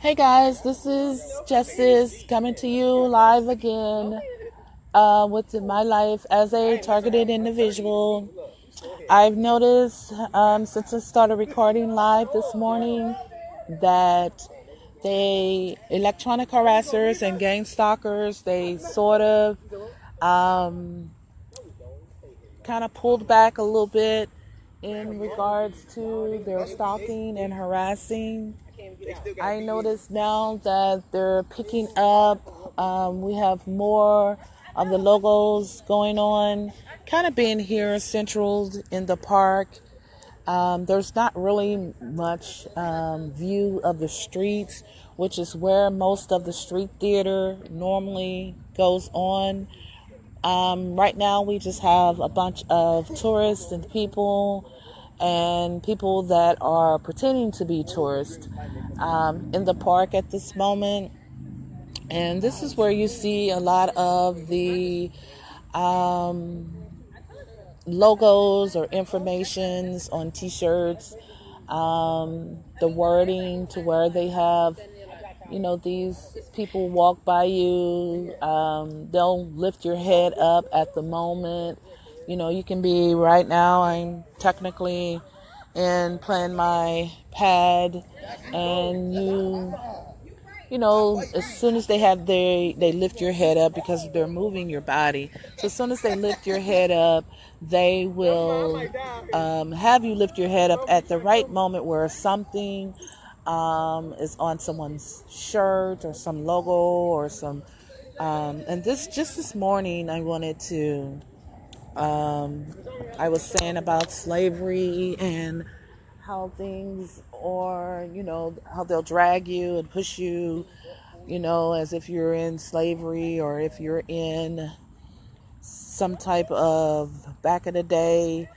Hey guys, this is Justice coming to you live again with my life as a targeted individual. I've noticed since I started recording live this morning that electronic harassers and gang stalkers, they sort of kind of pulled back a little bit in regards to their stalking and harassing. I notice now that they're picking up. We have more of the logos going on, kind of being here central in the park. There's not really much view of the streets, which is where most of the street theater normally goes on. Right now, we just have a bunch of tourists and people that are pretending to be tourists in the park at this moment. And this is where you see a lot of the logos or informations on t-shirts, the wording to where they have, these people walk by you, they'll lift your head up at the moment. You can be right now, I'm technically in playing my pad, and as soon as they lift your head up because they're moving your body. So as soon as they lift your head up, they will have you lift your head up at the right moment where something is on someone's shirt or some logo or some. And this morning, I wanted to. I was saying about slavery and how things are, how they'll drag you and push you, as if you're in slavery or if you're in some type of back in the day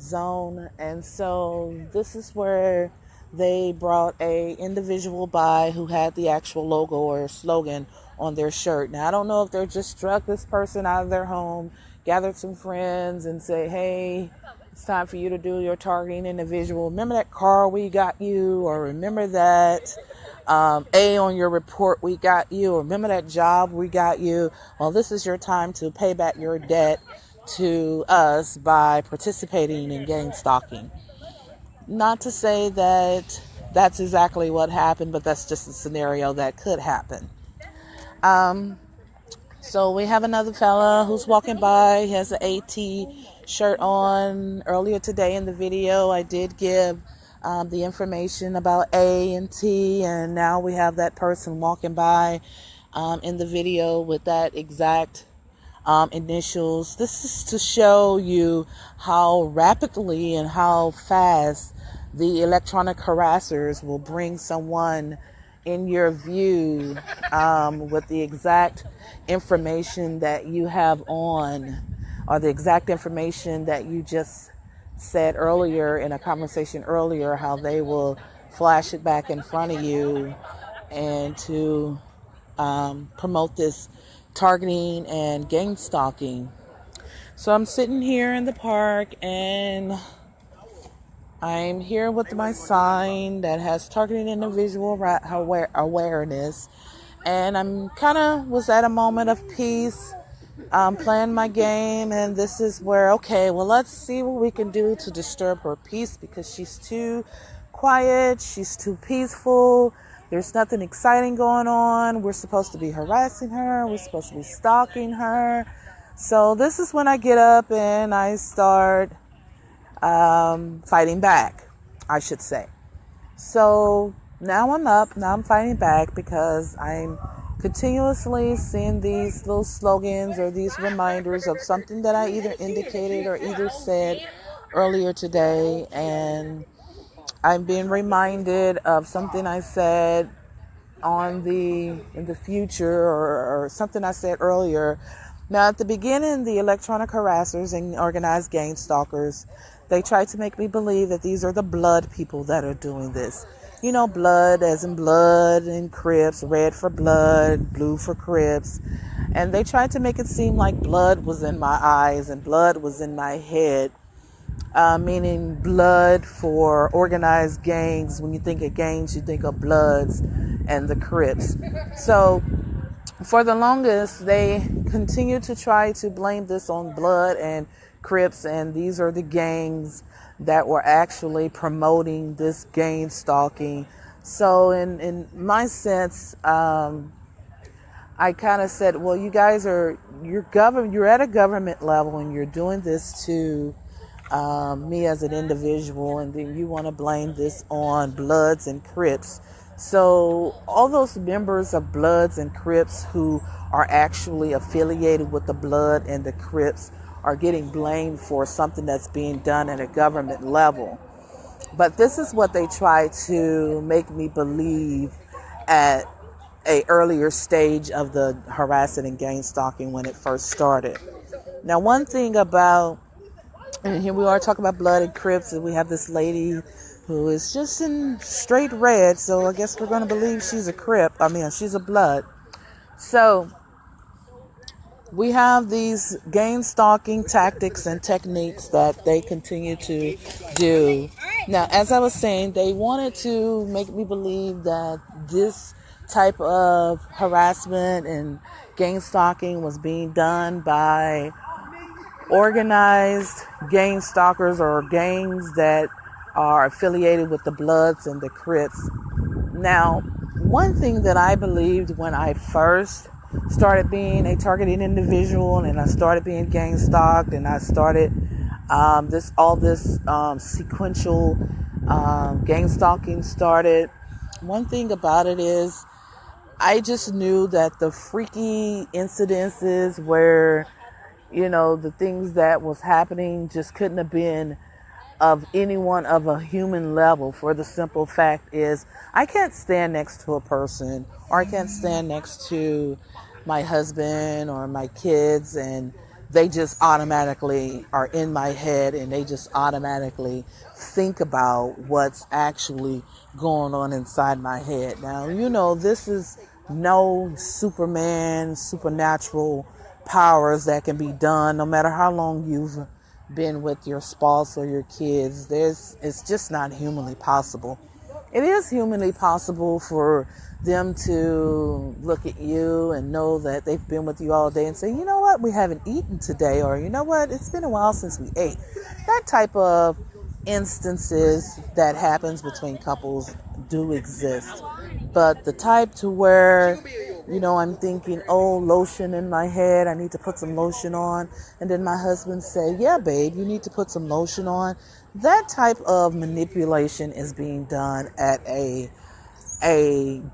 zone. And so this is where they brought a individual by who had the actual logo or slogan on their shirt. Now, I don't know if they're just struck this person out of their home, gathered some friends and say, hey, it's time for you to do your targeting individual. Remember that car we got you, or remember that A on your report we got you, or remember that job we got you. Well, this is your time to pay back your debt to us by participating in gang stalking. Not to say that that's exactly what happened, but that's just a scenario that could happen. So we have another fella who's walking by. He has an AT shirt on. Earlier today in the video, I did give the information about A and T, and now we have that person walking by in the video with that exact initials. This is to show you how rapidly and how fast the electronic harassers will bring someone in your view with the exact information that you have on, or the exact information that you just said earlier in a conversation earlier, how they will flash it back in front of you and to promote this targeting and gang stalking. So I'm sitting here in the park, and I'm here with my sign that has targeted individual awareness, and I'm kind of was at a moment of peace, playing my game, and this is where, okay, well, let's see what we can do to disturb her peace, because she's too quiet, she's too peaceful, there's nothing exciting going on, we're supposed to be harassing her, we're supposed to be stalking her. So this is when I get up and I start fighting back, I should say. So now I'm up, now I'm fighting back because I'm continuously seeing these little slogans or these reminders of something that I either indicated or either said earlier today, and I'm being reminded of something I said in the future, or something I said earlier. Now, at the beginning, the electronic harassers and organized gang stalkers, they tried to make me believe that these are the blood people that are doing this. Blood as in blood and Crips, red for blood, blue for Crips. And they tried to make it seem like blood was in my eyes and blood was in my head. meaning blood for organized gangs. When you think of gangs, you think of Bloods and the Crips. So for the longest, they continue to try to blame this on Blood and Crips, and these are the gangs that were actually promoting this gang stalking. So in my sense, I kind of said, well, you guys you're at a government level and you're doing this to me as an individual, and then you want to blame this on Bloods and Crips. So all those members of Bloods and Crips who are actually affiliated with the Blood and the Crips are getting blamed for something that's being done at a government level. But this is what they try to make me believe at a earlier stage of the harassment and gang stalking when it first started. Now, one thing about, and here we are talking about Blood and Crips, and we have this lady who is just in straight red, so I guess we're going to believe she's a Crip. She's a Blood. So we have these gang stalking tactics and techniques that they continue to do. Now, as I was saying, they wanted to make me believe that this type of harassment and gang stalking was being done by organized gang stalkers or gangs that are affiliated with the Bloods and the Crips. Now, one thing that I believed when I first started being a targeted individual and I started being gang stalked and I started this sequential gang stalking started. One thing about it is I just knew that the freaky incidences where, the things that was happening just couldn't have been of anyone of a human level, for the simple fact is I can't stand next to a person, or I can't stand next to my husband or my kids, and they just automatically are in my head and they just automatically think about what's actually going on inside my head. Now, this is no Superman, supernatural powers that can be done no matter how long you've been with your spouse or your kids. It's just not humanly possible. It is humanly possible for them to look at you and know that they've been with you all day and say, you know what, we haven't eaten today, or you know what, it's been a while since we ate. That type of instances that happens between couples do exist. But the type to where, I'm thinking, oh, lotion in my head, I need to put some lotion on. And then my husband say, yeah, babe, you need to put some lotion on. That type of manipulation is being done at a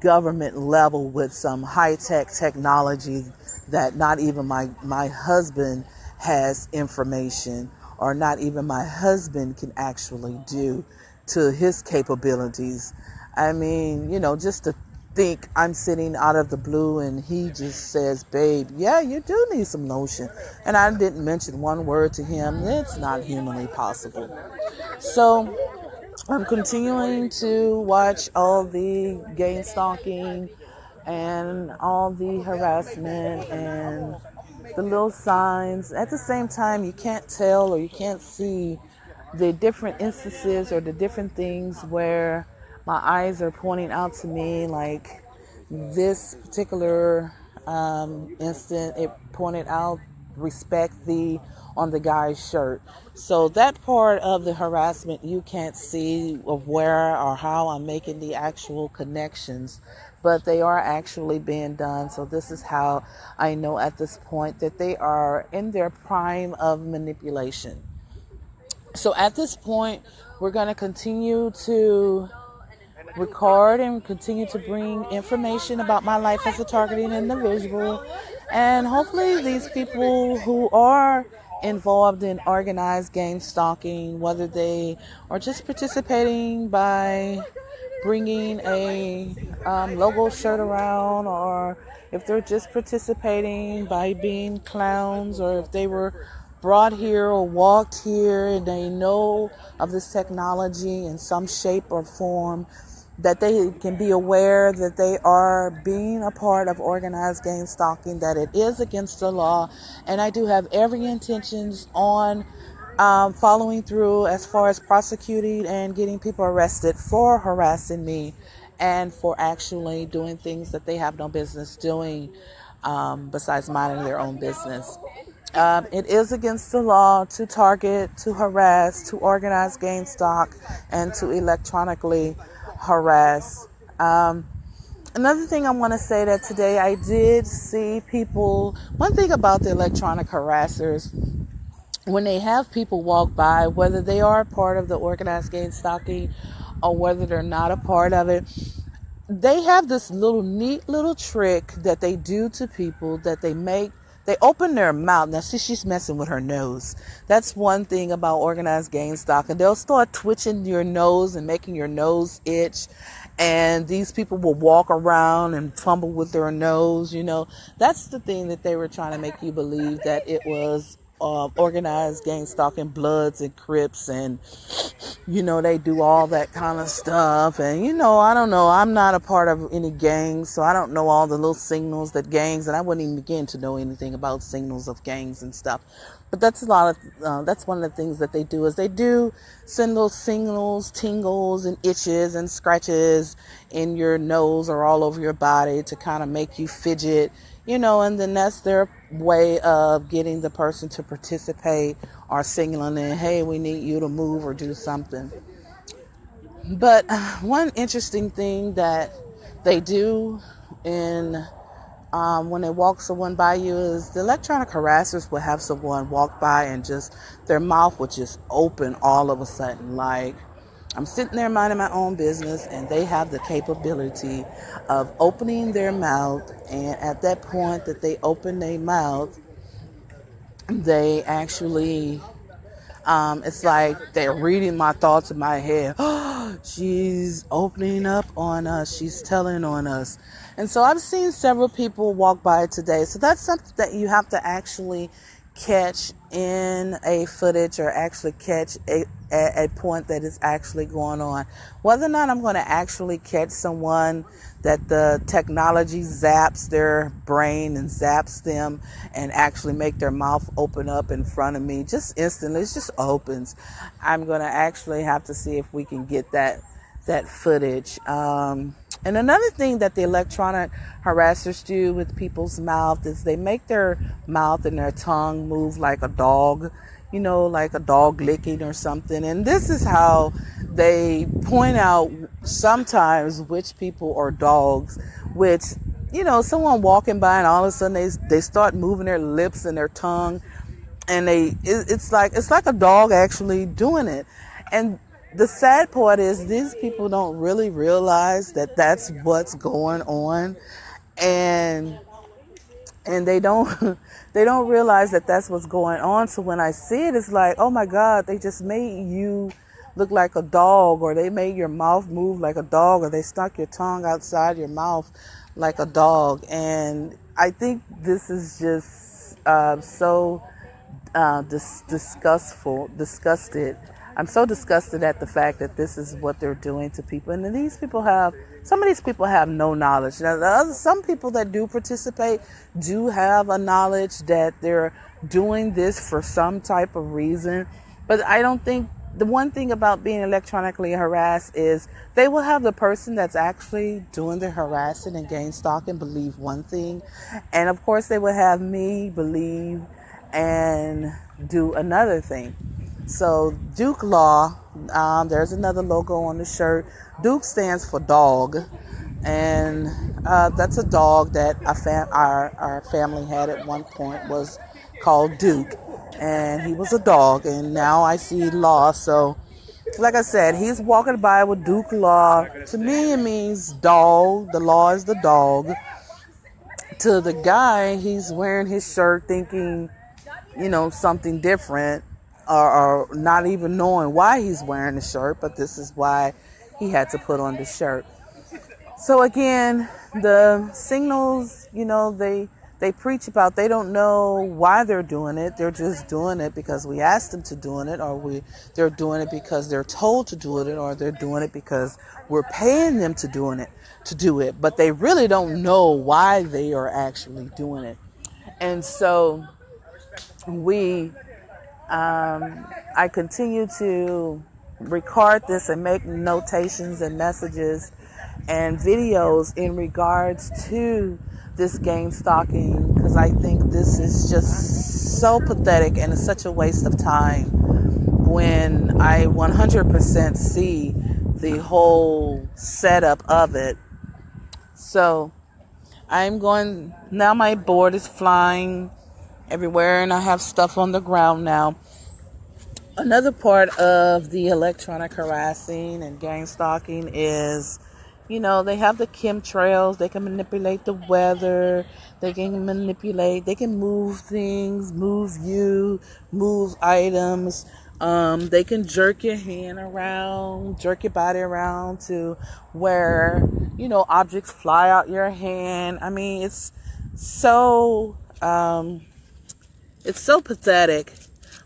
government level with some high-tech technology that not even my husband has information, or not even my husband can actually do to his capabilities. Just to think I'm sitting out of the blue and he just says, babe, yeah, you do need some lotion. And I didn't mention one word to him. It's not humanly possible. So I'm continuing to watch all the gang stalking and all the harassment and the little signs. At the same time, you can't tell or you can't see the different instances or the different things where my eyes are pointing out to me, like this particular instant, it pointed out respect thee on the guy's shirt. So that part of the harassment you can't see of where or how I'm making the actual connections, but they are actually being done. So this is how I know at this point that they are in their prime of manipulation. So at this point, we're going to continue to record and continue to bring information about my life as a targeted individual. And hopefully these people who are involved in organized gang stalking, whether they are just participating by bringing a logo shirt around, or if they're just participating by being clowns, or if they were brought here or walked here and they know of this technology in some shape or form, that they can be aware that they are being a part of organized gang stalking, that it is against the law. And I do have every intentions on following through as far as prosecuting and getting people arrested for harassing me and for actually doing things that they have no business doing, besides minding their own business. It is against the law to target, to harass, to organize gang stalk, and to electronically harass. Another thing I want to say that today I did see people, one thing about the electronic harassers, when they have people walk by, whether they are a part of the organized gang stalking or whether they're not a part of it, they have this little neat little trick that they do to people that they open their mouth. Now, see, she's messing with her nose. That's one thing about organized gang stalking. They'll start twitching your nose and making your nose itch. And these people will walk around and fumble with their nose, That's the thing that they were trying to make you believe, that it was organized gang stalking, Bloods and Crips, and they do all that kind of stuff. And I don't know, I'm not a part of any gangs, so I don't know all the little signals that gangs, and I wouldn't even begin to know anything about signals of gangs and stuff. But that's that's one of the things that they do, is they do send little signals, tingles, and itches and scratches in your nose or all over your body to kind of make you fidget, and then that's their way of getting the person to participate or signaling in, hey, we need you to move or do something. But one interesting thing that they do when they walk someone by you is the electronic harassers will have someone walk by and just their mouth would just open all of a sudden. Like, I'm sitting there minding my own business and they have the capability of opening their mouth, and at that point that they open their mouth, they actually it's like they're reading my thoughts in my head. Oh, she's opening up on us. She's telling on us. And so I've seen several people walk by today. So that's something that you have to actually catch in a footage, or actually catch a point that is actually going on. Whether or not I'm going to actually catch someone that the technology zaps their brain and zaps them and actually make their mouth open up in front of me just instantly, it just opens. I'm going to actually have to see if we can get that footage. And another thing that the electronic harassers do with people's mouth is they make their mouth and their tongue move like a dog, like a dog licking or something. And this is how they point out sometimes which people are dogs, which, someone walking by and all of a sudden they start moving their lips and their tongue, and it's like a dog actually doing it. And the sad part is these people don't really realize that that's what's going on, and they don't they don't realize that that's what's going on. So when I see it, it's like, oh my God, they just made you look like a dog, or they made your mouth move like a dog, or they stuck your tongue outside your mouth like a dog. And I think this is just so disgusted. I'm so disgusted at the fact that this is what they're doing to people. And some of these people have no knowledge. Now, some people that do participate do have a knowledge that they're doing this for some type of reason. But I don't think, the one thing about being electronically harassed is they will have the person that's actually doing the harassing and gang stalking believe one thing. And of course they will have me believe and do another thing. So Duke Law, there's another logo on the shirt. Duke stands for dog, and that's a dog that our family had at one point, was called Duke, and he was a dog, and now I see Law. So like I said, he's walking by with Duke Law. To me, it means dog. The law is the dog. To the guy, he's wearing his shirt thinking, something different, or not even knowing why he's wearing the shirt, but this is why he had to put on the shirt. So again, the signals, they preach about, they don't know why they're doing it. They're just doing it because we asked them to doing it, or they're doing it because they're told to do it, or they're doing it because we're paying them to do it. But they really don't know why they are actually doing it. And so we I continue to record this and make notations and messages and videos in regards to this game stalking, because I think this is just so pathetic and it's such a waste of time when I 100% see the whole setup of it. So I'm going, now my board is flying everywhere and I have stuff on the ground now. Another part of the electronic harassing and gang stalking is, they have the chemtrails. They can manipulate the weather. They can move things, move you, move items. They can jerk your hand around, jerk your body around to where, objects fly out your hand. I mean, so, it's so pathetic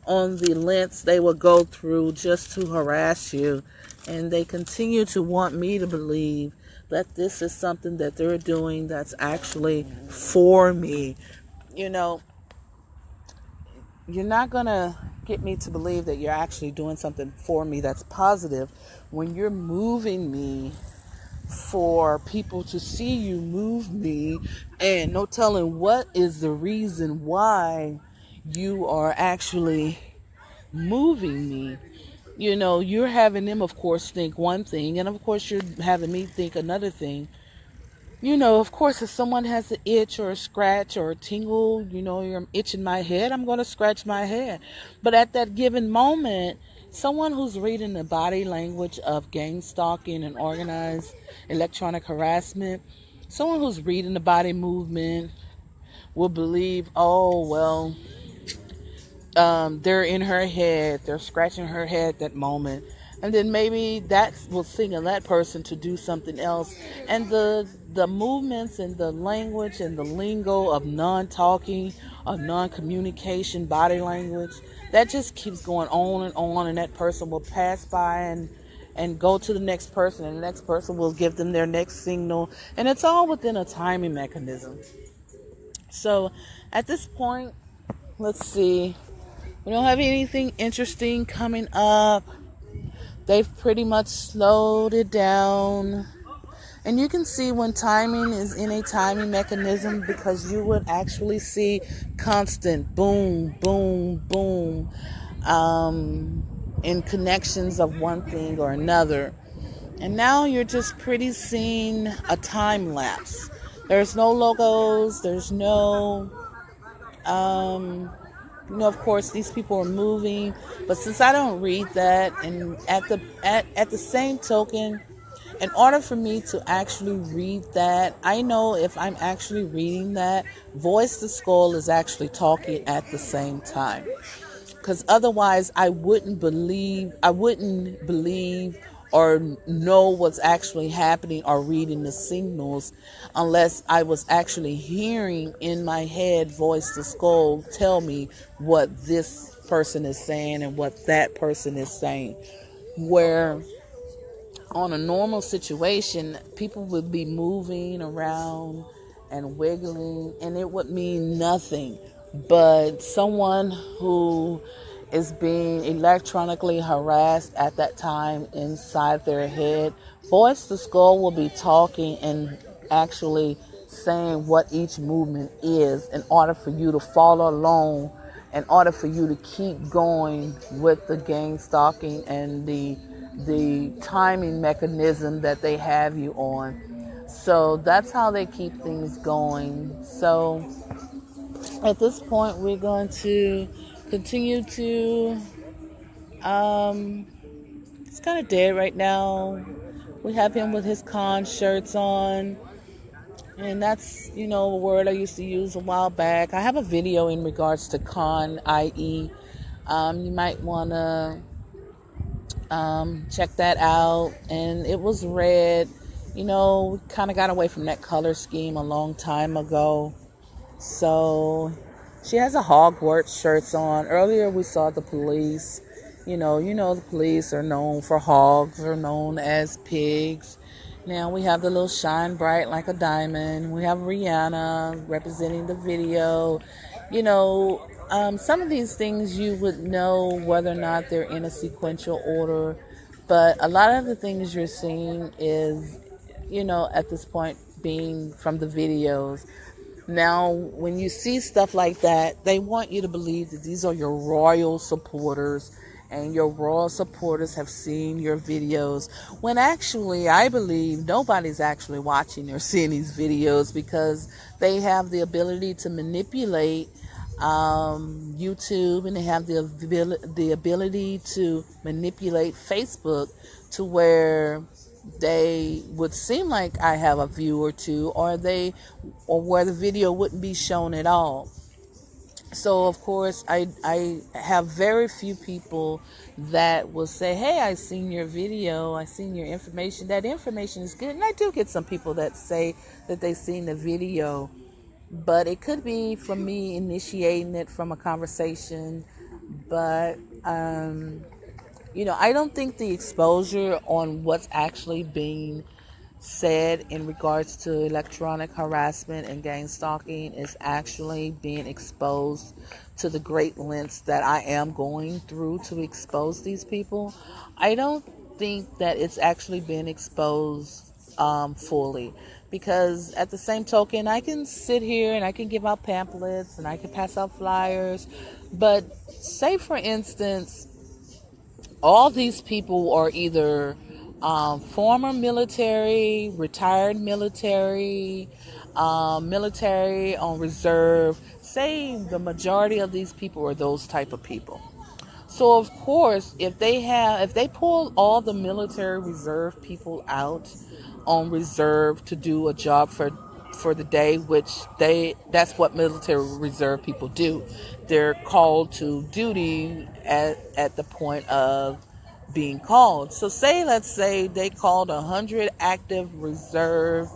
on the lengths they will go through just to harass you. And they continue to want me to believe that this is something that they're doing that's actually for me. You're not going to get me to believe that you're actually doing something for me that's positive when you're moving me for people to see you move me, and no telling what is the reason why you are actually moving me. You're having them, of course, think one thing, and of course you're having me think another thing. Of course, if someone has an itch or a scratch or a tingle, you're itching my head, I'm going to scratch my head. But at that given moment, someone who's reading the body language of gang stalking and organized electronic harassment, someone who's reading the body movement will believe, oh, well, they're in her head, they're scratching her head that moment. And then maybe that will signal that person to do something else. And the movements and the language and the lingo of non-talking, of non-communication body language, that just keeps going on, and that person will pass by and go to the next person, and the next person will give them their next signal. And it's all within a timing mechanism. So at this point, let's see. We don't have anything interesting coming up. They've pretty much slowed it down. And you can see when timing is in a timing mechanism, because you would actually see constant boom, boom, boom, in connections of one thing or another. And now you're just pretty seeing a time lapse. There's no logos. There's no... of course, these people are moving, but since I don't read that, and at the same token, in order for me to actually read that, I know if I'm actually reading that, Voice to Skull is actually talking at the same time. Because otherwise, I wouldn't believe or know what's actually happening or reading the signals unless I was actually hearing in my head Voice to Skull tell me what this person is saying and what that person is saying. Where on a normal situation, people would be moving around and wiggling, and it would mean nothing. But someone who is being electronically harassed at that time inside their head, Voice to Skull will be talking and actually saying what each movement is in order for you to follow along, in order for you to keep going with the gang stalking and the timing mechanism that they have you on. So that's how they keep things going. So at this point, we're going to continue to, it's kind of dead right now. We have him with his con shirts on. And that's, a word I used to use a while back. I have a video in regards to con, i.e. You might want to check that out. And it was red. We kind of got away from that color scheme a long time ago. So she has a Hogwarts shirts on. Earlier we saw the police. The police are known for hogs, are known as pigs. Now we have the little shine bright like a diamond. We have Rihanna representing the video. Some of these things you would know whether or not they're in a sequential order, but a lot of the things you're seeing is, at this point being from the videos. Now, when you see stuff like that, they want you to believe that these are your royal supporters and your royal supporters have seen your videos. When actually, I believe nobody's actually watching or seeing these videos because they have the ability to manipulate YouTube, and they have the ability to manipulate Facebook to where they would seem like I have a view or two, or where the video wouldn't be shown at all. So of course I have very few people that will say, hey, I seen your video, I seen your information, that information is good. And I do get some people that say that they seen the video, but it could be from me initiating it from a conversation. But I don't think the exposure on what's actually being said in regards to electronic harassment and gang stalking is actually being exposed to the great lengths that I am going through to expose these people. I don't think that it's actually been exposed fully, because at the same token, I can sit here and I can give out pamphlets and I can pass out flyers, but say for instance, all these people are either former military, retired military, military on reserve. Say the majority of these people are those type of people. So of course, if they pull all the military reserve people out on reserve to do a job for the day, which that's what military reserve people do. They're called to duty at the point of being called. So let's say they called 100 active reserve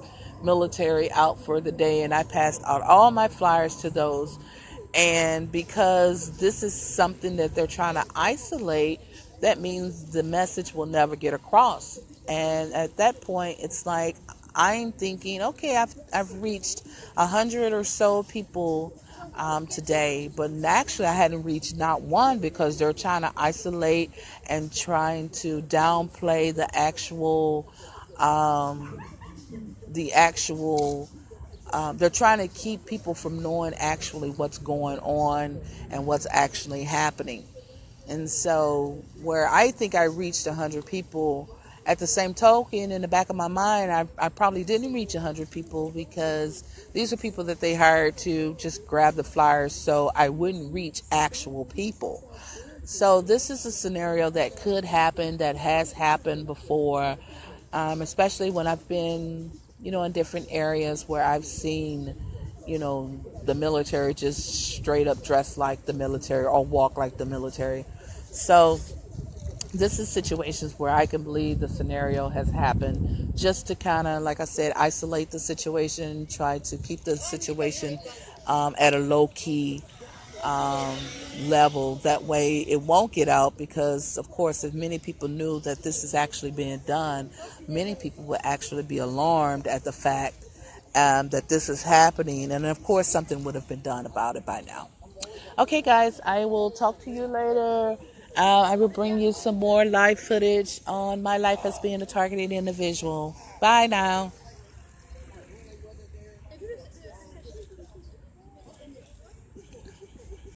military out for the day, and I passed out all my flyers to those. And because this is something that they're trying to isolate, that means the message will never get across. And at that point, it's like I'm thinking, okay, I've reached 100 or so people today, but actually I hadn't reached not one, because they're trying to isolate and trying to downplay the actual they're trying to keep people from knowing actually what's going on and what's actually happening. And so where I think I reached 100 people, at the same token, in the back of my mind, I probably didn't reach 100 people, because these are people that they hired to just grab the flyers so I wouldn't reach actual people. So this is a scenario that could happen, that has happened before, especially when I've been, in different areas where I've seen, the military just straight up dress like the military or walk like the military. So this is situations where I can believe the scenario has happened, just to kind of, like I said, isolate the situation, try to keep the situation at a low key level. That way it won't get out, because of course if many people knew that this is actually being done, many people would actually be alarmed at the fact that this is happening, and of course something would have been done about it by now. Okay guys, I will talk to you later. I will bring you some more live footage on my life as being a targeted individual. Bye now.